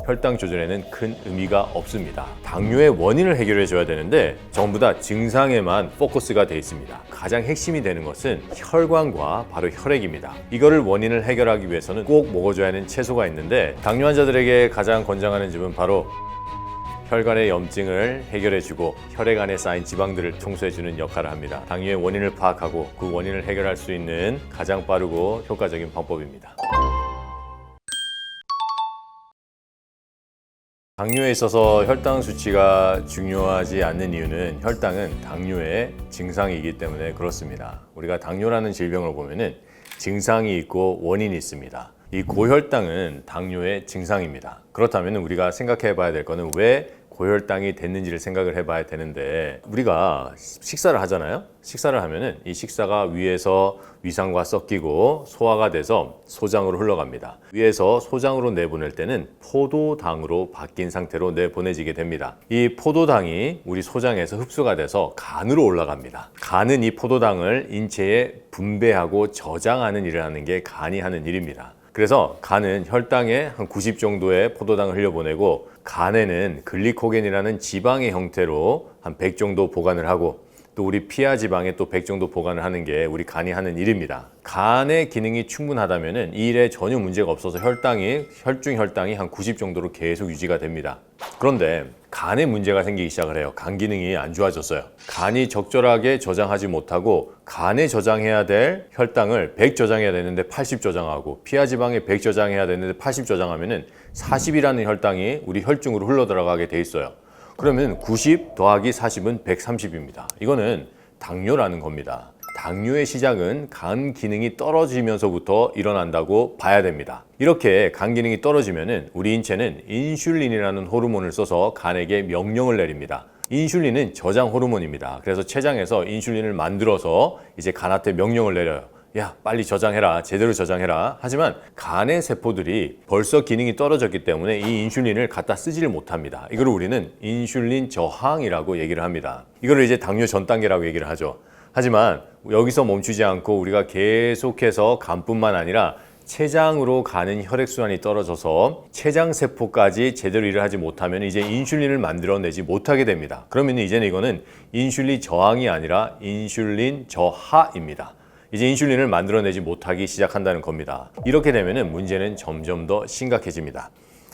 혈당 조절에는 큰 의미가 없습니다. 당뇨의 원인을 해결해 줘야 되는데 전부 다 증상에만 포커스가 되어 있습니다. 가장 핵심이 되는 것은 혈관과 바로 혈액입니다. 이거를 원인을 해결하기 위해서는 꼭 먹어줘야 하는 채소가 있는데 당뇨 환자들에게 가장 권장하는 집은 바로 혈관의 염증을 해결해주고 혈액 안에 쌓인 지방들을 청소해주는 역할을 합니다. 당뇨의 원인을 파악하고 그 원인을 해결할 수 있는 가장 빠르고 효과적인 방법입니다. 당뇨에 있어서 혈당 수치가 중요하지 않는 이유는 혈당은 당뇨의 증상이기 때문에 그렇습니다. 우리가 당뇨라는 질병을 보면은 증상이 있고 원인이 있습니다. 이 고혈당은 당뇨의 증상입니다. 그렇다면 우리가 생각해 봐야 될 거는 왜 고혈당이 됐는지를 생각을 해봐야 되는데, 우리가 식사를 하잖아요. 식사를 하면은 이 식사가 위에서 위산과 섞이고 소화가 돼서 소장으로 흘러갑니다. 위에서 소장으로 내보낼 때는 포도당으로 바뀐 상태로 내보내지게 됩니다. 이 포도당이 우리 소장에서 흡수가 돼서 간으로 올라갑니다. 간은 이 포도당을 인체에 분배하고 저장하는 일을 하는 게 간이 하는 일입니다. 그래서 간은 혈당에 한 90 정도의 포도당을 흘려보내고, 간에는 글리코겐이라는 지방의 형태로 한 100 정도 보관을 하고, 또 우리 피하 지방에 또 100 정도 보관을 하는 게 우리 간이 하는 일입니다. 간의 기능이 충분하다면 이 일에 전혀 문제가 없어서 혈중 혈당이 한 90 정도로 계속 유지가 됩니다. 그런데 간에 문제가 생기기 시작을 해요. 간 기능이 안 좋아졌어요. 간이 적절하게 저장하지 못하고, 간에 저장해야 될 혈당을 100 저장해야 되는데 80 저장하고, 피하 지방에 100 저장해야 되는데 80 저장하면은 40이라는 혈당이 우리 혈중으로 흘러 들어가게 돼 있어요. 그러면 90 더하기 40은 130입니다. 이거는 당뇨라는 겁니다. 당뇨의 시작은 간 기능이 떨어지면서부터 일어난다고 봐야 됩니다. 이렇게 간 기능이 떨어지면은 우리 인체는 인슐린이라는 호르몬을 써서 간에게 명령을 내립니다. 인슐린은 저장 호르몬입니다. 그래서 췌장에서 인슐린을 만들어서 이제 간한테 명령을 내려요. 야, 빨리 저장해라, 제대로 저장해라. 하지만 간의 세포들이 벌써 기능이 떨어졌기 때문에 이 인슐린을 갖다 쓰지를 못합니다. 이걸 우리는 인슐린 저항이라고 얘기를 합니다. 이걸 이제 당뇨 전 단계라고 얘기를 하죠. 하지만 여기서 멈추지 않고 우리가 계속해서 간뿐만 아니라 췌장으로 가는 혈액순환이 떨어져서 췌장 세포까지 제대로 일을 하지 못하면 이제 인슐린을 만들어내지 못하게 됩니다. 그러면 이제는 이거는 인슐린 저항이 아니라 인슐린 저하입니다. 이제 인슐린을 만들어내지 못하기 시작한다는 겁니다. 이렇게 되면 문제는 점점 더 심각해집니다.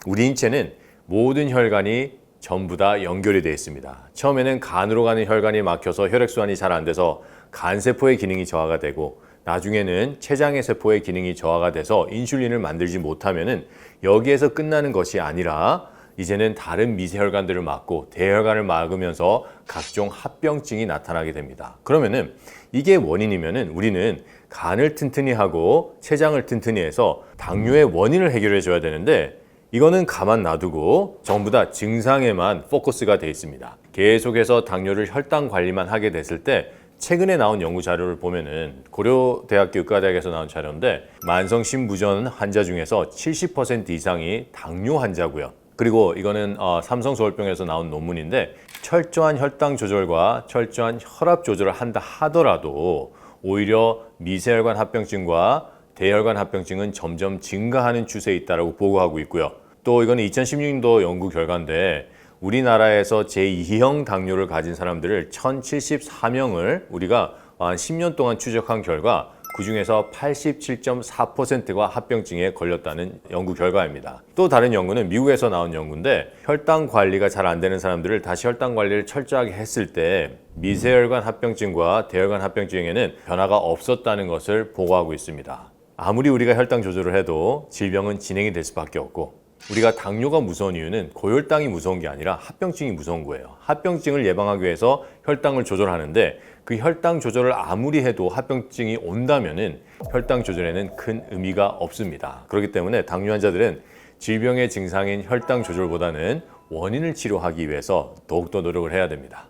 우리 인체는 모든 혈관이 전부 다 연결이 되어 있습니다. 처음에는 간으로 가는 혈관이 막혀서 혈액순환이 잘 안 돼서 간세포의 기능이 저하가 되고, 나중에는 췌장의 세포의 기능이 저하가 돼서 인슐린을 만들지 못하면은 여기에서 끝나는 것이 아니라 이제는 다른 미세혈관들을 막고 대혈관을 막으면서 각종 합병증이 나타나게 됩니다. 그러면은 이게 원인이면은 우리는 간을 튼튼히 하고 췌장을 튼튼히 해서 당뇨의 원인을 해결해 줘야 되는데, 이거는 가만 놔두고 전부 다 증상에만 포커스가 돼 있습니다. 계속해서 당뇨를 혈당 관리만 하게 됐을 때, 최근에 나온 연구 자료를 보면은 고려대학교 의과대학에서 나온 자료인데, 만성 심부전 환자 중에서 70% 이상이 당뇨 환자고요. 그리고 이거는 삼성서울병원에서 나온 논문인데, 철저한 혈당 조절과 철저한 혈압 조절을 한다 하더라도 오히려 미세혈관 합병증과 대혈관 합병증은 점점 증가하는 추세에 있다고 보고하고 있고요. 또 이거는 2016년도 연구 결과인데, 우리나라에서 제2형 당뇨를 가진 사람들을 1074명을 우리가 한 10년 동안 추적한 결과, 그 중에서 87.4%가 합병증에 걸렸다는 연구 결과입니다. 또 다른 연구는 미국에서 나온 연구인데, 혈당 관리가 잘 안 되는 사람들을 다시 혈당 관리를 철저하게 했을 때 미세혈관 합병증과 대혈관 합병증에는 변화가 없었다는 것을 보고하고 있습니다. 아무리 우리가 혈당 조절을 해도 질병은 진행이 될 수밖에 없고, 우리가 당뇨가 무서운 이유는 고혈당이 무서운 게 아니라 합병증이 무서운 거예요. 합병증을 예방하기 위해서 혈당을 조절하는데, 그 혈당 조절을 아무리 해도 합병증이 온다면은 혈당 조절에는 큰 의미가 없습니다. 그렇기 때문에 당뇨 환자들은 질병의 증상인 혈당 조절보다는 원인을 치료하기 위해서 더욱더 노력을 해야 됩니다.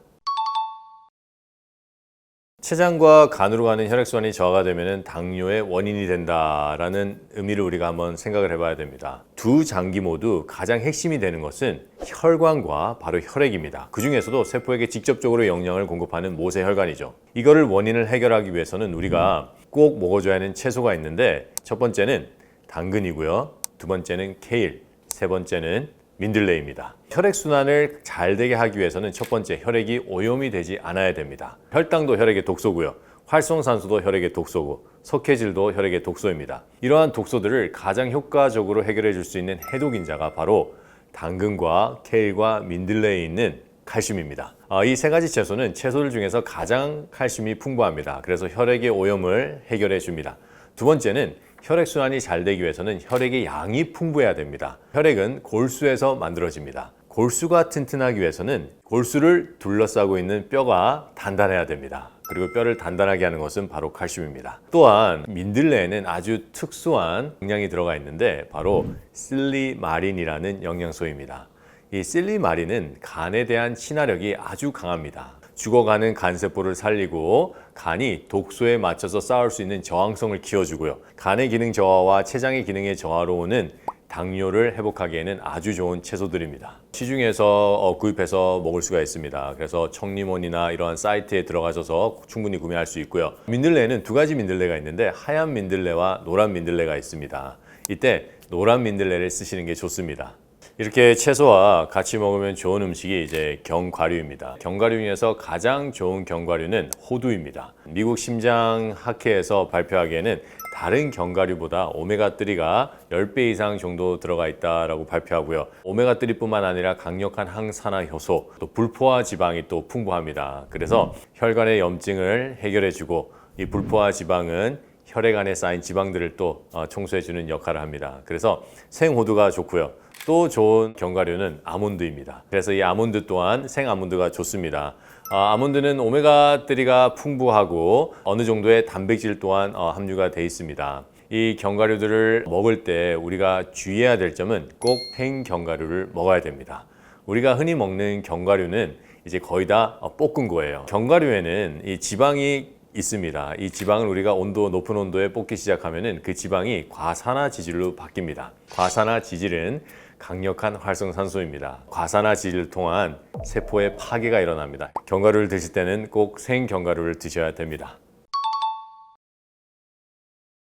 췌장과 간으로 가는 혈액순환이 저하가 되면 당뇨의 원인이 된다라는 의미를 우리가 한번 생각을 해봐야 됩니다. 두 장기 모두 가장 핵심이 되는 것은 혈관과 바로 혈액입니다. 그 중에서도 세포에게 직접적으로 영양을 공급하는 모세혈관이죠. 이거를 원인을 해결하기 위해서는 우리가 꼭 먹어줘야 하는 채소가 있는데, 첫 번째는 당근이고요. 두 번째는 케일, 세 번째는 민들레입니다. 혈액순환을 잘 되게 하기 위해서는 첫 번째, 혈액이 오염이 되지 않아야 됩니다. 혈당도 혈액의 독소고요. 활성산소도 혈액의 독소고, 석회질도 혈액의 독소입니다. 이러한 독소들을 가장 효과적으로 해결해 줄 수 있는 해독인자가 바로 당근과 케일과 민들레에 있는 칼슘입니다. 이 세 가지 채소는 채소들 중에서 가장 칼슘이 풍부합니다. 그래서 혈액의 오염을 해결해 줍니다. 두 번째는 혈액순환이 잘 되기 위해서는 혈액의 양이 풍부해야 됩니다. 혈액은 골수에서 만들어집니다. 골수가 튼튼하기 위해서는 골수를 둘러싸고 있는 뼈가 단단해야 됩니다. 그리고 뼈를 단단하게 하는 것은 바로 칼슘입니다. 또한 민들레에는 아주 특수한 영양이 들어가 있는데, 바로 실리마린이라는 영양소입니다. 이 실리마린은 간에 대한 친화력이 아주 강합니다. 죽어가는 간세포를 살리고 간이 독소에 맞춰서 싸울 수 있는 저항성을 키워주고요. 간의 기능 저하와 췌장의 기능의 저하로 오는 당뇨를 회복하기에는 아주 좋은 채소들입니다. 시중에서 구입해서 먹을 수가 있습니다. 그래서 청림원이나 이러한 사이트에 들어가셔서 충분히 구매할 수 있고요. 민들레는 두 가지 민들레가 있는데 하얀 민들레와 노란 민들레가 있습니다. 이때 노란 민들레를 쓰시는 게 좋습니다. 이렇게 채소와 같이 먹으면 좋은 음식이 이제 견과류입니다. 견과류 중에서 가장 좋은 견과류는 호두입니다. 미국 심장학회에서 발표하기에는 다른 견과류보다 오메가3가 10배 이상 정도 들어가 있다라고 발표하고요. 오메가3뿐만 아니라 강력한 항산화 효소, 또 불포화 지방이 또 풍부합니다. 그래서 혈관의 염증을 해결해주고 이 불포화 지방은 혈액 안에 쌓인 지방들을 또 청소해주는 역할을 합니다. 그래서 생호두가 좋고요. 또 좋은 견과류는 아몬드입니다. 그래서 이 아몬드 또한 생아몬드가 좋습니다. 아몬드는 오메가3가 풍부하고 어느 정도의 단백질 또한 함유가 되어 있습니다. 이 견과류들을 먹을 때 우리가 주의해야 될 점은 꼭 생견과류를 먹어야 됩니다. 우리가 흔히 먹는 견과류는 이제 거의 다 볶은 거예요. 견과류에는 이 지방이 있습니다. 이 지방을 우리가 높은 온도에 볶기 시작하면은 그 지방이 과산화 지질로 바뀝니다. 과산화 지질은 강력한 활성산소입니다. 과산화 지질을 통한 세포의 파괴가 일어납니다. 견과류를 드실 때는 꼭 생견과류를 드셔야 됩니다.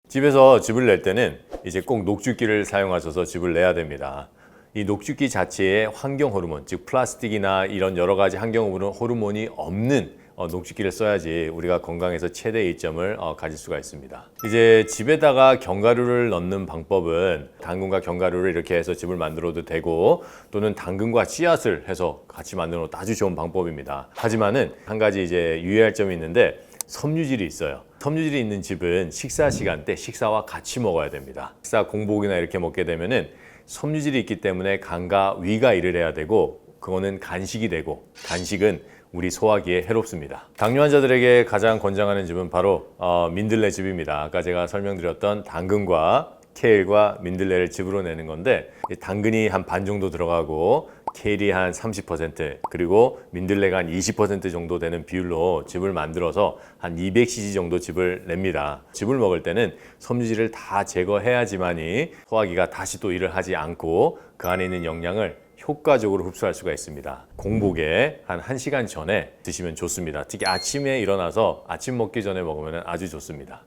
집에서 즙을 낼 때는 이제 꼭 녹즙기를 사용하셔서 즙을 내야 됩니다. 이 녹즙기 자체에 환경 호르몬, 즉 플라스틱이나 이런 여러 가지 환경 호르몬이 없는 녹즙기를 써야지 우리가 건강에서 최대의 이점을 가질 수가 있습니다. 이제 집에다가 견과류를 넣는 방법은 당근과 견과류를 이렇게 해서 즙을 만들어도 되고 또는 당근과 씨앗을 해서 같이 만드는 것도 아주 좋은 방법입니다. 하지만은 한 가지 이제 유의할 점이 있는데 섬유질이 있어요. 섬유질이 있는 즙은 식사 시간 때 식사와 같이 먹어야 됩니다. 식사 공복이나 이렇게 먹게 되면은 섬유질이 있기 때문에 간과 위가 일을 해야 되고 그거는 간식이 되고 간식은 우리 소화기에 해롭습니다. 당뇨 환자들에게 가장 권장하는 즙은 바로 민들레 즙입니다. 아까 제가 설명드렸던 당근과 케일과 민들레를 즙으로 내는 건데 당근이 한 반 정도 들어가고 케일이 한 30% 그리고 민들레가 한 20% 정도 되는 비율로 즙을 만들어서 한 200cc 정도 즙을 냅니다. 즙을 먹을 때는 섬유질을 다 제거해야지만이 소화기가 다시 또 일을 하지 않고 그 안에 있는 영양을 효과적으로 흡수할 수가 있습니다. 공복에 한 1시간 전에 드시면 좋습니다. 특히 아침에 일어나서 아침 먹기 전에 먹으면 아주 좋습니다.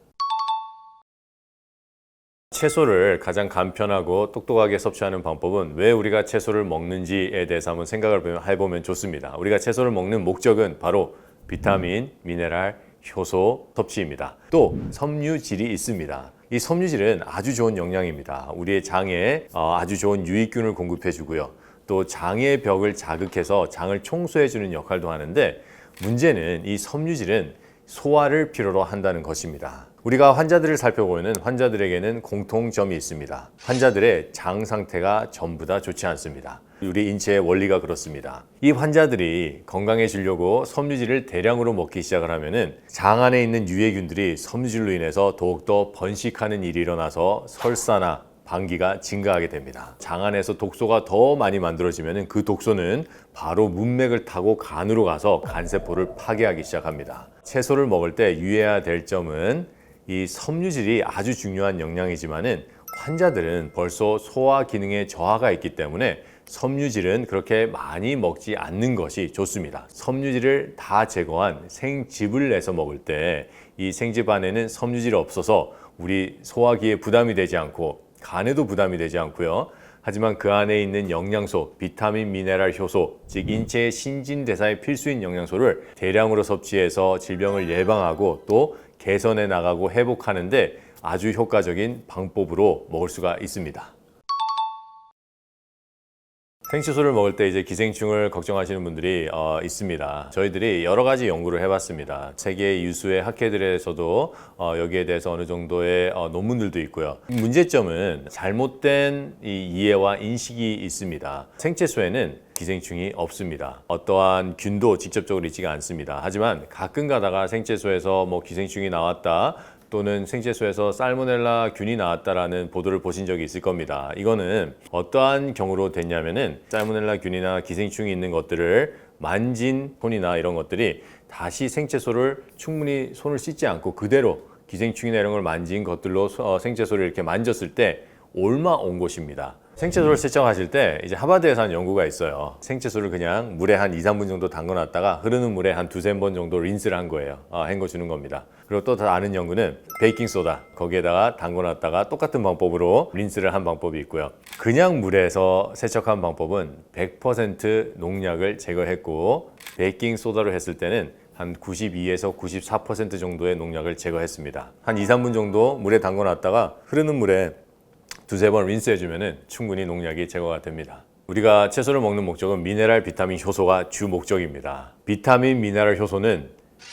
채소를 가장 간편하고 똑똑하게 섭취하는 방법은 왜 우리가 채소를 먹는지에 대해서 한번 생각을 해보면 좋습니다. 우리가 채소를 먹는 목적은 바로 비타민, 미네랄, 효소 섭취입니다. 또 섬유질이 있습니다. 이 섬유질은 아주 좋은 영양입니다. 우리의 장에 아주 좋은 유익균을 공급해 주고요. 또 장의 벽을 자극해서 장을 청소해 주는 역할도 하는데 문제는 이 섬유질은 소화를 필요로 한다는 것입니다. 우리가 환자들을 살펴보면 환자들에게는 공통점이 있습니다. 환자들의 장 상태가 전부 다 좋지 않습니다. 우리 인체의 원리가 그렇습니다. 이 환자들이 건강해지려고 섬유질을 대량으로 먹기 시작을 하면은 장 안에 있는 유해균들이 섬유질로 인해서 더욱더 번식하는 일이 일어나서 설사나 방기가 증가하게 됩니다. 장 안에서 독소가 더 많이 만들어지면 그 독소는 바로 문맥을 타고 간으로 가서 간세포를 파괴하기 시작합니다. 채소를 먹을 때 유의해야 될 점은 이 섬유질이 아주 중요한 영양이지만은 환자들은 벌써 소화 기능에 저하가 있기 때문에 섬유질은 그렇게 많이 먹지 않는 것이 좋습니다. 섬유질을 다 제거한 생즙을 내서 먹을 때 이 생즙 안에는 섬유질이 없어서 우리 소화기에 부담이 되지 않고 간에도 부담이 되지 않고요. 하지만 그 안에 있는 영양소, 비타민, 미네랄, 효소, 즉 인체의 신진대사에 필수인 영양소를 대량으로 섭취해서 질병을 예방하고 또 개선해 나가고 회복하는데 아주 효과적인 방법으로 먹을 수가 있습니다. 생채소를 먹을 때 이제 기생충을 걱정하시는 분들이 있습니다. 저희들이 여러 가지 연구를 해봤습니다. 세계 유수의 학회들에서도 여기에 대해서 어느 정도의 논문들도 있고요. 문제점은 잘못된 이 이해와 인식이 있습니다. 생채소에는 기생충이 없습니다. 어떠한 균도 직접적으로 있지가 않습니다. 하지만 가끔 가다가 생채소에서 기생충이 나왔다, 또는 생채소에서 살모넬라 균이 나왔다라는 보도를 보신 적이 있을 겁니다. 이거는 어떠한 경우로 됐냐면은 살모넬라 균이나 기생충이 있는 것들을 만진 손이나 이런 것들이 다시 생채소를 충분히 손을 씻지 않고 그대로 기생충이나 이런 걸 만진 것들로 생채소를 이렇게 만졌을 때 옮아온 것입니다. 생채소를 세척하실 때 이제 하버드에서 한 연구가 있어요. 생채소를 그냥 물에 한 2, 3분 정도 담궈놨다가 흐르는 물에 한 2-3번 정도 린스를 한 거예요. 헹궈주는 겁니다. 그리고 또 다른 연구는 베이킹소다 거기에다가 담궈놨다가 똑같은 방법으로 린스를 한 방법이 있고요. 그냥 물에서 세척한 방법은 100% 농약을 제거했고 베이킹소다로 했을 때는 한 92에서 94% 정도의 농약을 제거했습니다. 한 2, 3분 정도 물에 담궈놨다가 흐르는 물에 2-3번 린스해주면 충분히 농약이 제거가 됩니다. 우리가 채소를 먹는 목적은 미네랄, 비타민, 효소가 주 목적입니다. 비타민, 미네랄, 효소는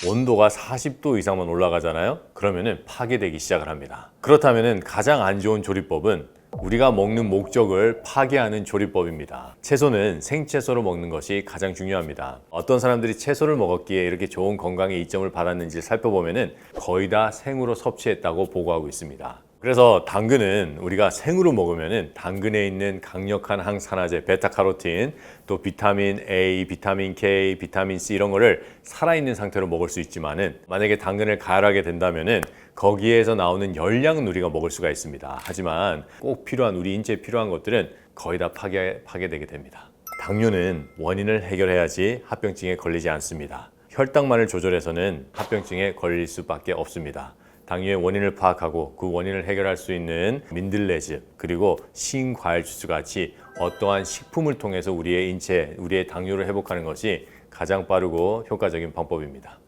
온도가 40도 이상만 올라가잖아요. 그러면 파괴되기 시작을 합니다. 그렇다면 가장 안 좋은 조리법은 우리가 먹는 목적을 파괴하는 조리법입니다. 채소는 생채소로 먹는 것이 가장 중요합니다. 어떤 사람들이 채소를 먹었기에 이렇게 좋은 건강의 이점을 받았는지를 살펴보면 거의 다 생으로 섭취했다고 보고하고 있습니다. 그래서 당근은 우리가 생으로 먹으면 당근에 있는 강력한 항산화제, 베타카로틴, 또 비타민 A, 비타민 K, 비타민 C 이런 거를 살아있는 상태로 먹을 수 있지만은 만약에 당근을 가열하게 된다면은 거기에서 나오는 열량은 우리가 먹을 수가 있습니다. 하지만 꼭 필요한 우리 인체에 필요한 것들은 거의 다 파괴되게 됩니다. 당뇨는 원인을 해결해야지 합병증에 걸리지 않습니다. 혈당만을 조절해서는 합병증에 걸릴 수밖에 없습니다. 당뇨의 원인을 파악하고 그 원인을 해결할 수 있는 민들레즙 그리고 신과일 주스 같이 어떠한 식품을 통해서 우리의 인체, 우리의 당뇨를 회복하는 것이 가장 빠르고 효과적인 방법입니다.